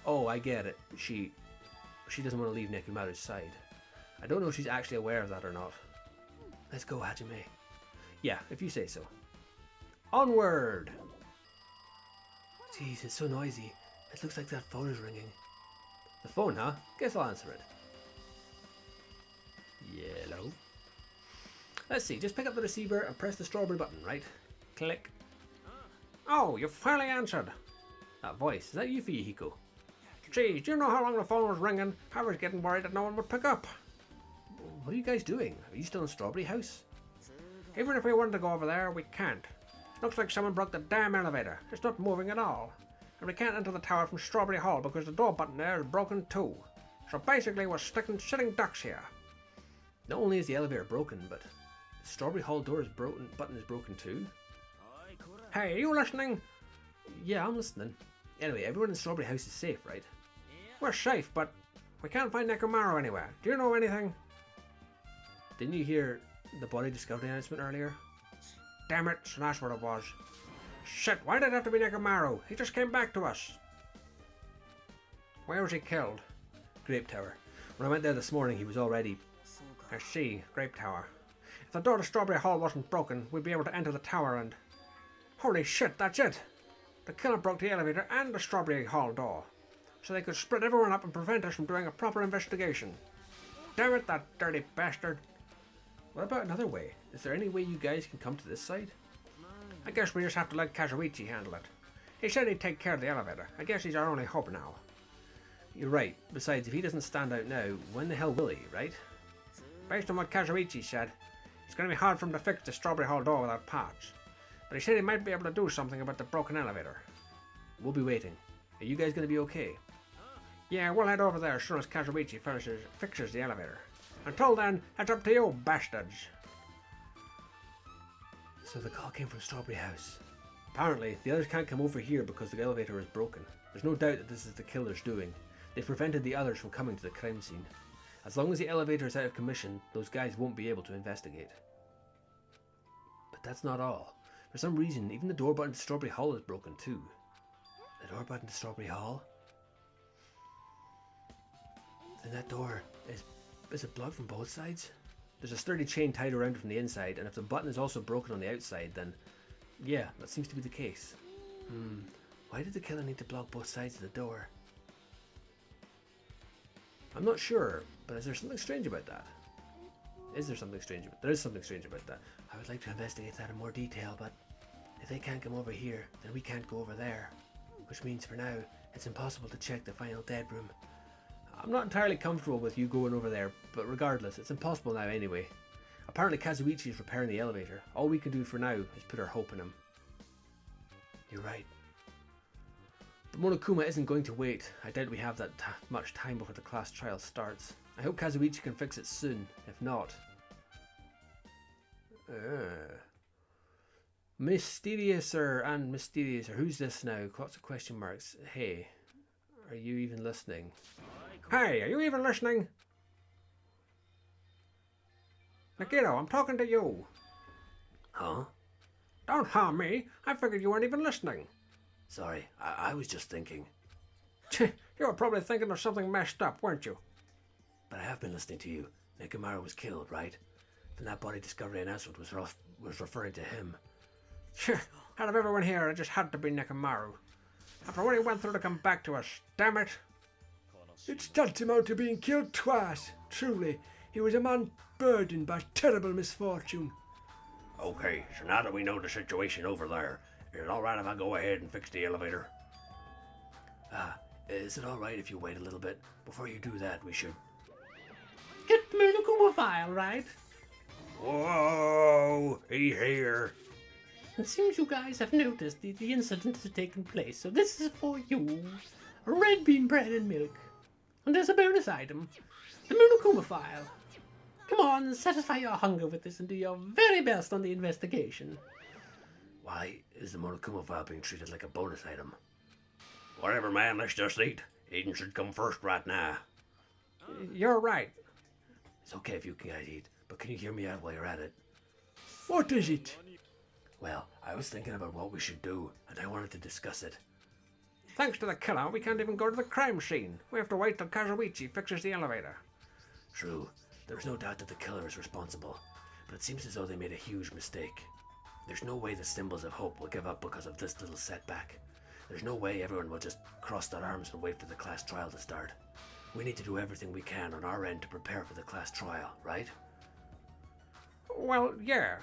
Oh, I get it. She doesn't want to leave Nekomaru's side. I don't know if she's actually aware of that or not. Let's go, Hajime. Yeah, if you say so. Onward! Jeez, it's so noisy. It looks like that phone is ringing. The phone, huh? Guess I'll answer it. Yellow. Let's see, just pick up the receiver and press the strawberry button, right? Click. Oh, you've finally answered. That voice, is that you, Fuyuhiko? Gee, do you know how long the phone was ringing? I was getting worried that no one would pick up. What are you guys doing? Are you still in Strawberry House? Even if we wanted to go over there, we can't. Looks like someone broke the damn elevator. It's not moving at all. And we can't enter the tower from Strawberry Hall because the door button there is broken too. So basically we're sitting ducks here. Not only is the elevator broken, but the Strawberry Hall door is broken, button is broken too. Hey, are you listening? Yeah, I'm listening. Anyway, everyone in Strawberry House is safe, right? We're safe, but we can't find Nekomaru anywhere. Do you know anything? Didn't you hear the body discovery announcement earlier? Damn it, so that's what it was. Shit, why did it have to be Nekomaru? He just came back to us. Where was he killed? Grape Tower. When I went there this morning, he was already... I see, Grape Tower. If the door to Strawberry Hall wasn't broken, we'd be able to enter the tower and... Holy shit, that's it! The killer broke the elevator and the strawberry hall door, so they could split everyone up and prevent us from doing a proper investigation. Damn it, that dirty bastard. What about another way? Is there any way you guys can come to this side? I guess we just have to let Kazuichi handle it. He said he'd take care of the elevator. I guess he's our only hope now. You're right. Besides, if he doesn't stand out now, when the hell will he, right? Based on what Kazuichi said, it's going to be hard for him to fix the strawberry hall door without parts. But he said he might be able to do something about the broken elevator. We'll be waiting. Are you guys going to be okay? Yeah, we'll head over there as soon as Kazuichi fixes the elevator. Until then, it's up to you, bastards. So the call came from Strawberry House. Apparently, the others can't come over here because the elevator is broken. There's no doubt that this is the killer's doing. They've prevented the others from coming to the crime scene. As long as the elevator is out of commission, those guys won't be able to investigate. But that's not all. For some reason, even the door button to Strawberry Hall is broken too. The door button to Strawberry Hall? Then that door is it blocked from both sides? There's a sturdy chain tied around it from the inside, and if the button is also broken on the outside, then yeah, that seems to be the case. Why did the killer need to block both sides of the door? I'm not sure, but is there something strange about that? Is there something strange about that? There is something strange about that. I would like to investigate that in more detail, but if they can't come over here, then we can't go over there. Which means for now, it's impossible to check the final dead room. I'm not entirely comfortable with you going over there, but regardless, it's impossible now anyway. Apparently Kazuichi is repairing the elevator. All we can do for now is put our hope in him. You're right. The Monokuma isn't going to wait. I doubt we have that much time before the class trial starts. I hope Kazuichi can fix it soon. If not... Mysteriouser and Mysteriouser. Who's this now? Lots of question marks. Hey, are you even listening? Hey, are you even listening? Nikito, I'm talking to you. Huh? Don't harm me. I figured you weren't even listening. Sorry, I was just thinking. You were probably thinking of something messed up, weren't you? But I have been listening to you. Nekomaru was killed, right? Then that body discovery announcement was referring to him. Out of everyone here, it just had to be Nekomaru. After what he went through to come back to us, damn it. It's tantamount to being killed twice. Truly, he was a man burdened by terrible misfortune. Okay, so now that we know the situation over there, is it alright if I go ahead and fix the elevator? Is it alright if you wait a little bit? Before you do that, we should... Get the Monokuma file, right? Whoa, he's here. It seems you guys have noticed the incident has taken place, so this is for you. Red bean bread and milk. And there's a bonus item. The Monokuma file. Come on, satisfy your hunger with this and do your very best on the investigation. Why is the Monokuma file being treated like a bonus item? Whatever, man, let's just eat. Eating should come first right now. You're right. It's okay if you guys eat, but can you hear me out while you're at it? What is it? Well, I was thinking about what we should do, and I wanted to discuss it. Thanks to the killer, we can't even go to the crime scene. We have to wait till Kazuichi fixes the elevator. True. There's no doubt that the killer is responsible, but it seems as though they made a huge mistake. There's no way the symbols of hope will give up because of this little setback. There's no way everyone will just cross their arms and wait for the class trial to start. We need to do everything we can on our end to prepare for the class trial, right? Well, yeah.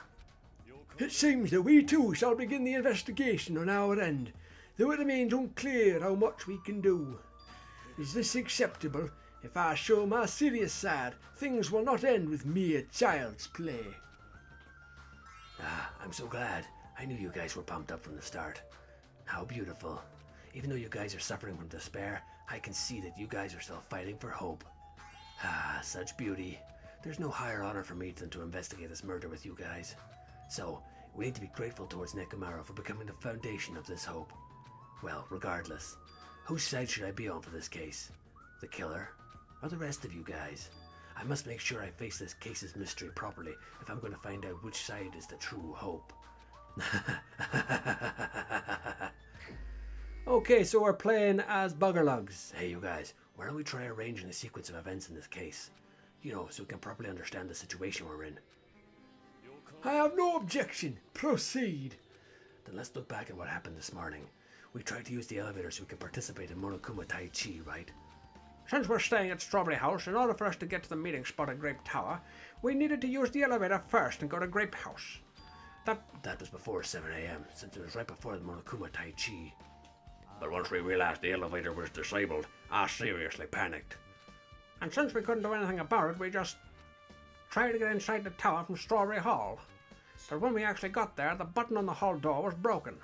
It seems that we too shall begin the investigation on our end, though it remains unclear how much we can do. Is this acceptable? If I show my serious side, things will not end with mere child's play. I'm so glad. I knew you guys were pumped up from the start. How beautiful. Even though you guys are suffering from despair, I can see that you guys are still fighting for hope. Such beauty. There's no higher honor for me than to investigate this murder with you guys. So, we need to be grateful towards Nekomaru for becoming the foundation of this hope. Well, regardless, whose side should I be on for this case? The killer? Or the rest of you guys? I must make sure I face this case's mystery properly if I'm going to find out which side is the true hope. Okay, so we're playing as Buggerlugs. Hey, you guys, why don't we try arranging a sequence of events in this case? You know, so we can properly understand the situation we're in. I have no objection. Proceed. Then let's look back at what happened this morning. We tried to use the elevator so we could participate in Monokuma Tai Chi, right? Since we're staying at Strawberry House, in order for us to get to the meeting spot at Grape Tower, we needed to use the elevator first and go to Grape House. That was before 7 a.m., since it was right before the Monokuma Tai Chi. But once we realized the elevator was disabled, I seriously panicked. And since we couldn't do anything about it, we just tried to get inside the tower from Strawberry Hall. But when we actually got there, the button on the hall door was broken.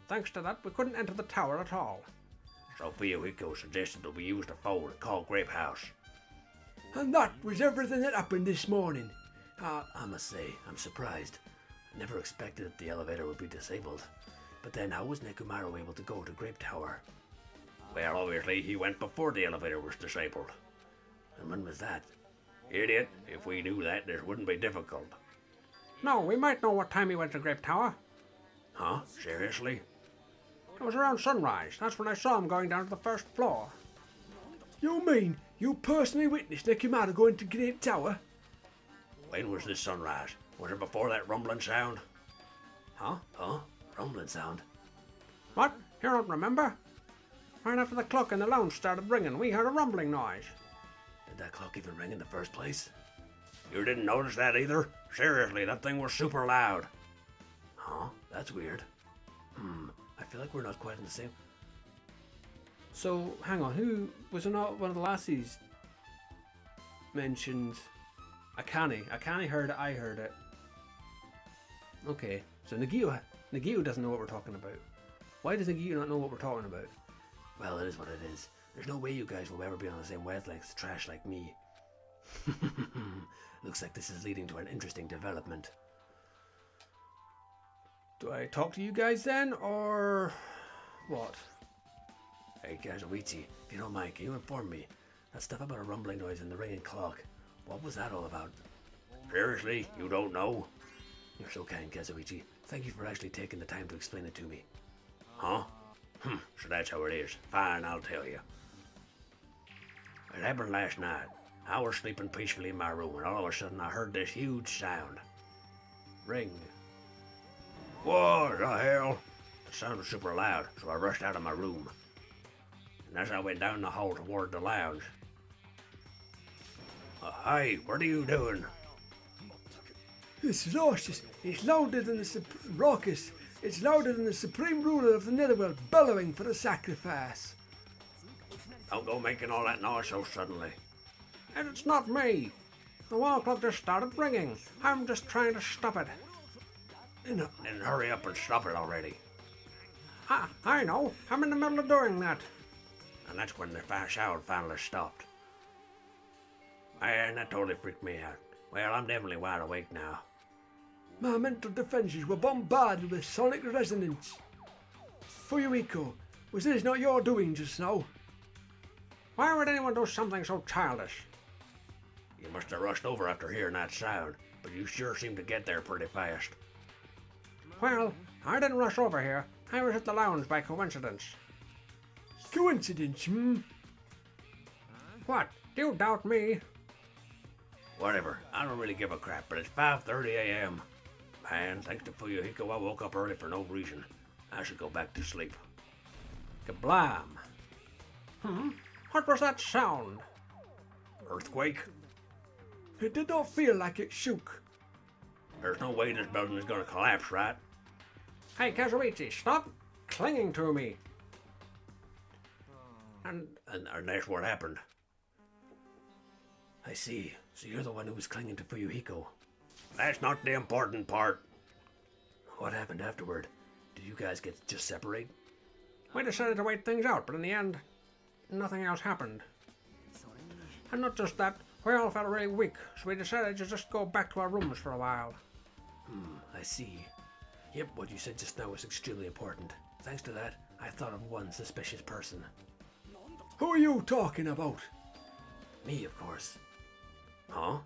Thanks to that, we couldn't enter the tower at all. So Fuyuhiko suggested that we use the phone and call Grape House. And that was everything that happened this morning. I must say, I'm surprised. I never expected that the elevator would be disabled. But then how was Nekomaru able to go to Grape Tower? Well, obviously he went before the elevator was disabled. And when was that? Idiot, if we knew that, this wouldn't be difficult. No, we might know what time he went to Grape Tower. Huh? Seriously? It was around sunrise. That's when I saw him going down to the first floor. You mean you personally witnessed Nekomaru going to Grape Tower? When was this sunrise? Was it before that rumbling sound? Huh? Rumbling sound? What? You don't remember? Right after the clock in the lounge started ringing, we heard a rumbling noise. Did that clock even ring in the first place? You didn't notice that either? Seriously, that thing was super loud. Huh? That's weird. I feel like we're not quite in the same... So, hang on, who was not one of the lassies mentioned Akane? Akane heard it, I heard it. Okay, so Nagito doesn't know what we're talking about. Why does Nagito not know what we're talking about? Well, it is what it is. There's no way you guys will ever be on the same wavelength as trash like me. Looks like this is leading to an interesting development. Do I talk to you guys then, or what? Hey, Kazuichi, if you don't mind, can you inform me? That stuff about a rumbling noise and the ringing clock, what was that all about? Seriously, you don't know? You're so kind, Kazuichi. Thank you for actually taking the time to explain it to me. Huh? So that's how it is. Fine, I'll tell you. It happened last night. I was sleeping peacefully in my room, and all of a sudden I heard this huge sound. Ring. What the hell? The sound was super loud, so I rushed out of my room. And as I went down the hall toward the lounge... hey, what are you doing? It's raucous. It's louder than the raucous. It's louder than the supreme ruler of the Netherworld bellowing for a sacrifice. Don't go making all that noise so suddenly. And it's not me. The wall clock just started ringing. I'm just trying to stop it. Then hurry up and stop it already. I know. I'm in the middle of doing that. And that's when the sound finally stopped. Man, that totally freaked me out. Well, I'm definitely wide awake now. My mental defenses were bombarded with sonic resonance. Fuyuhiko, was this not your doing just now? Why would anyone do something so childish? You must have rushed over after hearing that sound, but you sure seem to get there pretty fast. Well, I didn't rush over here. I was at the lounge by coincidence. Coincidence, What? Do you doubt me? Whatever, I don't really give a crap, but it's 5:30 a.m. Man, thanks to Fuyuhiko, I woke up early for no reason. I should go back to sleep. Kablam! What was that sound? Earthquake? It did not feel like it shook. There's no way this building is gonna collapse, right? Hey, Kazuichi, stop clinging to me. And that's what happened. I see. So you're the one who was clinging to Fuyuhiko. That's not the important part. What happened afterward? Did you guys just separate? We decided to wait things out, but in the end, nothing else happened. And not just that, we all felt really weak, so we decided to just go back to our rooms for a while. I see. Yep, what you said just now was extremely important. Thanks to that, I thought of one suspicious person. Who are you talking about? Me, of course. Huh?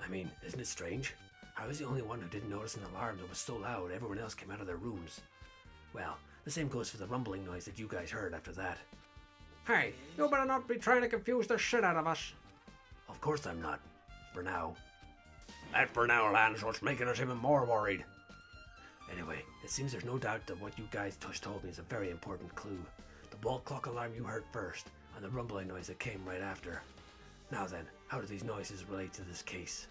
I mean, isn't it strange? I was the only one who didn't notice an alarm that was so loud everyone else came out of their rooms. Well, the same goes for the rumbling noise that you guys heard after that. Hey, you better not be trying to confuse the shit out of us. Of course I'm not. For now. That for now, Lance, what's making us even more worried. Anyway, it seems there's no doubt that what you guys just told me is a very important clue. The wall clock alarm you heard first, and the rumbling noise that came right after. Now then, how do these noises relate to this case?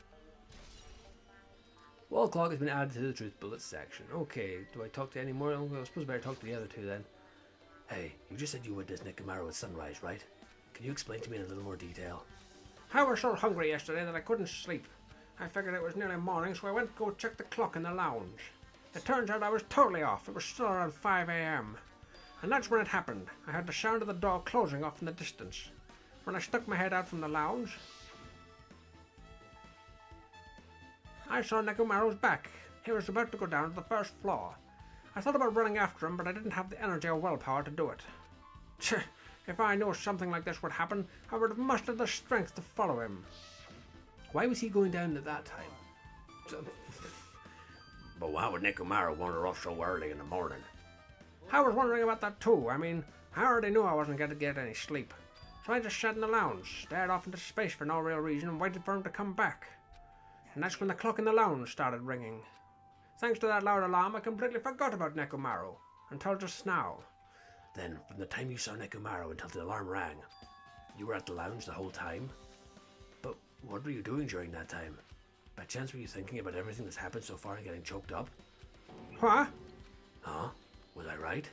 Wall clock has been added to the truth bullet section. Okay, do I talk to any more? I suppose I better talk to the other two then. Hey, you just said you witnessed Nekomaru at sunrise, right? Can you explain to me in a little more detail? I was so hungry yesterday that I couldn't sleep. I figured it was nearly morning, so I went to go check the clock in the lounge. It turns out I was totally off. It was still around 5 a.m. And that's when it happened. I heard the sound of the door closing off in the distance. When I stuck my head out from the lounge, I saw Nekomaru's back. He was about to go down to the first floor. I thought about running after him, but I didn't have the energy or willpower to do it. Tch, if I knew something like this would happen, I would have mustered the strength to follow him. Why was he going down at that time? But why would Nekomaru wander off so early in the morning? I was wondering about that too. I mean, I already knew I wasn't going to get any sleep. So I just sat in the lounge, stared off into space for no real reason, and waited for him to come back. And that's when the clock in the lounge started ringing. Thanks to that loud alarm, I completely forgot about Nekomaru, until just now. Then, from the time you saw Nekomaru until the alarm rang, you were at the lounge the whole time? But what were you doing during that time? By chance were you thinking about everything that's happened so far and getting choked up? What? Huh? Was I right?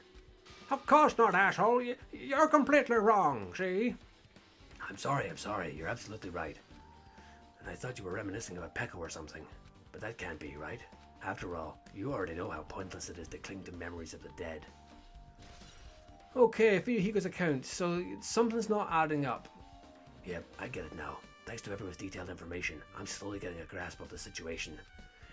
Of course not, asshole. You're completely wrong, see? I'm sorry. You're absolutely right. And I thought you were reminiscing about Pekko or something. But that can't be, right? After all, you already know how pointless it is to cling to memories of the dead. Okay, Fuyuhiko's account, so something's not adding up. Yep, I get it now. Thanks to everyone's detailed information, I'm slowly getting a grasp of the situation.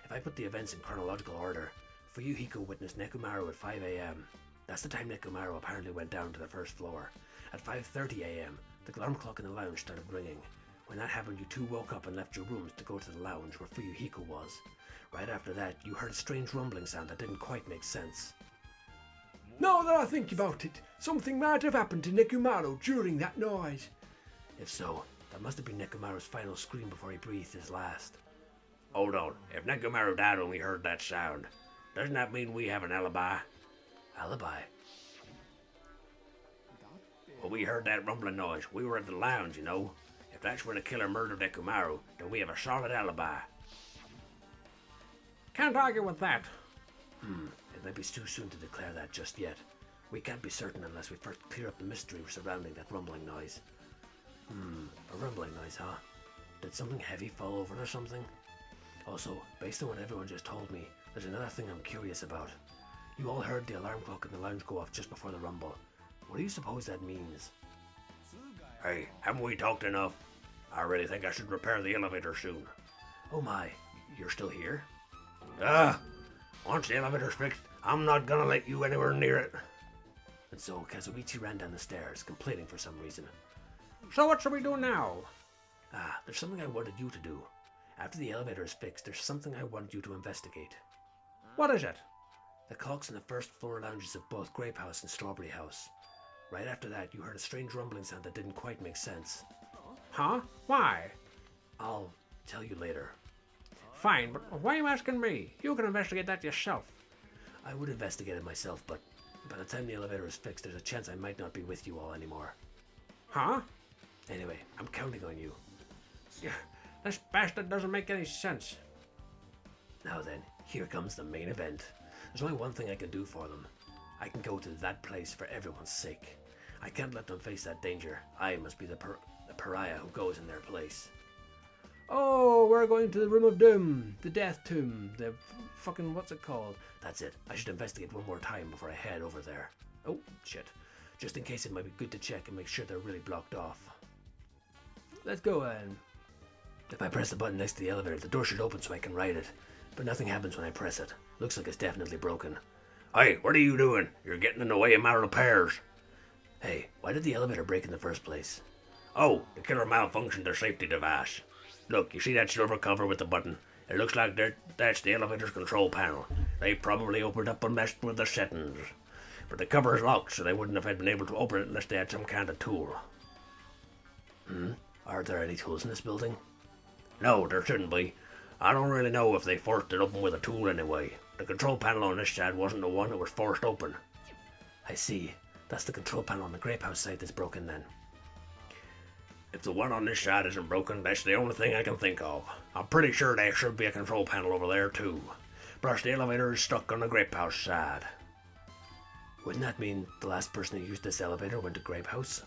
If I put the events in chronological order, Fuyuhiko witnessed Nekomaru at 5 a.m. That's the time Nekomaru apparently went down to the first floor. At 5:30 a.m., the alarm clock in the lounge started ringing. When that happened, you two woke up and left your rooms to go to the lounge where Fuyuhiko was. Right after that, you heard a strange rumbling sound that didn't quite make sense. Now that I think about it, something might have happened to Nekomaru during that noise. If so, that must have been Nekomaru's final scream before he breathed his last. Hold on, if Nekomaru died when we heard that sound, doesn't that mean we have an alibi? Alibi? Well, we heard that rumbling noise. We were at the lounge, you know. If that's where the killer murdered Nekomaru, then we have a solid alibi. Can't argue with that. It might be too soon to declare that just yet. We can't be certain unless we first clear up the mystery surrounding that rumbling noise. A rumbling noise, huh? Did something heavy fall over or something? Also, based on what everyone just told me, there's another thing I'm curious about. You all heard the alarm clock in the lounge go off just before the rumble. What do you suppose that means? Hey, haven't we talked enough? I really think I should repair the elevator soon. Oh my, you're still here? Once the elevator's fixed, I'm not gonna let you anywhere near it. And so Kazuichi ran down the stairs, complaining for some reason. So what should we do now? There's something I wanted you to do. After the elevator is fixed, there's something I wanted you to investigate. What is it? The clocks in the first floor lounges of both Grape House and Strawberry House. Right after that, you heard a strange rumbling sound that didn't quite make sense. Huh? Why? I'll tell you later. Fine, but why are you asking me? You can investigate that yourself. I would investigate it myself, but by the time the elevator is fixed, there's a chance I might not be with you all anymore. Huh? Anyway, I'm counting on you. Yeah, this bastard doesn't make any sense. Now then, here comes the main event. There's only one thing I can do for them. I can go to that place for everyone's sake. I can't let them face that danger. I must be the pariah who goes in their place. Oh, we're going to the Room of Doom, the Death Tomb, the fucking, what's it called? That's it. I should investigate one more time before I head over there. Oh, shit. Just in case, it might be good to check and make sure they're really blocked off. Let's go, then. If I press the button next to the elevator, the door should open so I can ride it. But nothing happens when I press it. Looks like it's definitely broken. Hey, what are you doing? You're getting in the way of my repairs. Hey, why did the elevator break in the first place? Oh, the killer malfunctioned their safety device. Look, you see that silver cover with the button? It looks like that's the elevator's control panel. They probably opened up and messed with the settings. But the cover is locked, so they wouldn't have been able to open it unless they had some kind of tool. Are there any tools in this building? No, there shouldn't be. I don't really know if they forced it open with a tool anyway. The control panel on this side wasn't the one that was forced open. I see. That's the control panel on the grape house side that's broken then. If the one on this side isn't broken, that's the only thing I can think of. I'm pretty sure there should be a control panel over there too. Plus the elevator is stuck on the grape house side. Wouldn't that mean the last person who used this elevator went to Grape House?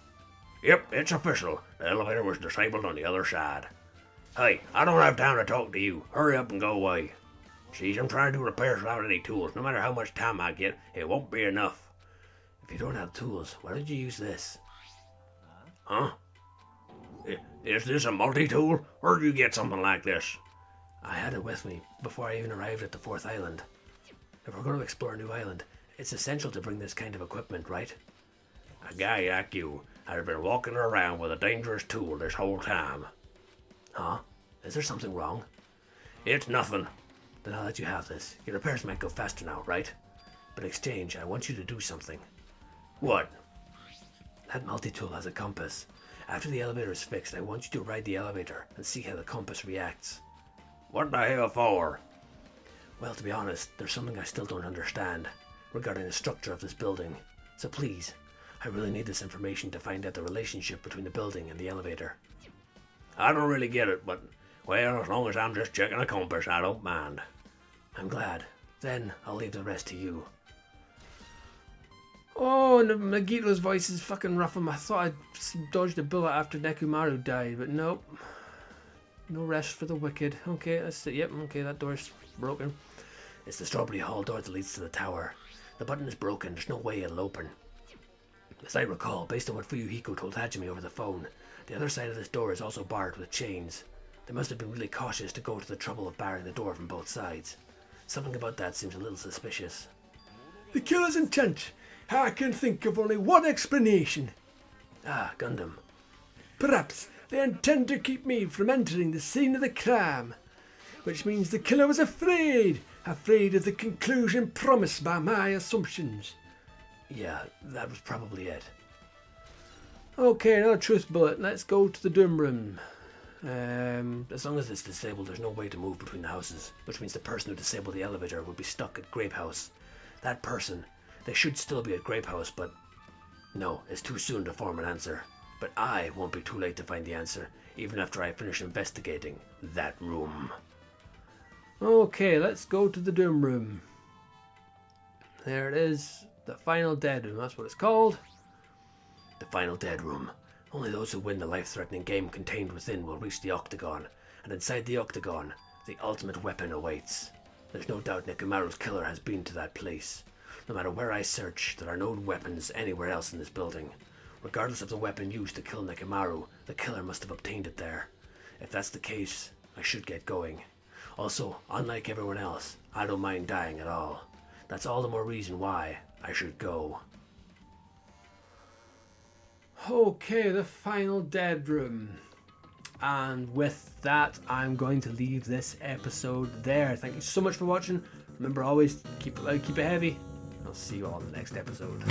Yep, it's official. The elevator was disabled on the other side. Hey, I don't have time to talk to you. Hurry up and go away. See, I'm trying to do repairs without any tools. No matter how much time I get, it won't be enough. If you don't have tools, why did you use this? Huh? Is this a multi-tool? Where'd you get something like this? I had it with me before I even arrived at the 4th island. If we're going to explore a new island, it's essential to bring this kind of equipment, right? A guy like you has been walking around with a dangerous tool this whole time. Huh? Is there something wrong? It's nothing. Then I'll let you have this. Your repairs might go faster now, right? But in exchange, I want you to do something. What? That multi-tool has a compass. After the elevator is fixed, I want you to ride the elevator and see how the compass reacts. What the hell for? Well, to be honest, there's something I still don't understand regarding the structure of this building. So please, I really need this information to find out the relationship between the building and the elevator. I don't really get it, but, well, as long as I'm just checking a compass, I don't mind. I'm glad. Then I'll leave the rest to you. Oh, Nagito's voice is fucking rough. I thought I'd dodged a bullet after Nekomaru died, but nope. No rest for the wicked. Okay, that's it. Yep, okay, that door's broken. It's the Strawberry Hall door that leads to the tower. The button is broken. There's no way it'll open. As I recall, based on what Fuyuhiko told Hajime over the phone, the other side of this door is also barred with chains. They must have been really cautious to go to the trouble of barring the door from both sides. Something about that seems a little suspicious. The killer's intent. I can think of only one explanation. Ah, Gundam. Perhaps they intend to keep me from entering the scene of the crime, which means the killer was afraid of the conclusion promised by my assumptions. Yeah, that was probably it. Okay, another truth bullet. Let's go to the doom room. As long as it's disabled, there's no way to move between the houses, which means the person who disabled the elevator would be stuck at Grape House. That person, they should still be at Grape House, but no, it's too soon to form an answer. But I won't be too late to find the answer, even after I finish investigating that room. Okay, let's go to the doom room. There it is. The final dead room, that's what it's called. The final dead room. Only those who win the life-threatening game contained within will reach the octagon, and inside the octagon, the ultimate weapon awaits. There's no doubt Nekomaru's killer has been to that place. No matter where I search, there are no weapons anywhere else in this building. Regardless of the weapon used to kill Nekomaru, the killer must have obtained it there. If that's the case, I should get going. Also, unlike everyone else, I don't mind dying at all. That's all the more reason why I should go. Okay, the final dead room. And with that, I'm going to leave this episode there. Thank you so much for watching. Remember, always keep it light, keep it heavy. I'll see you all in the next episode.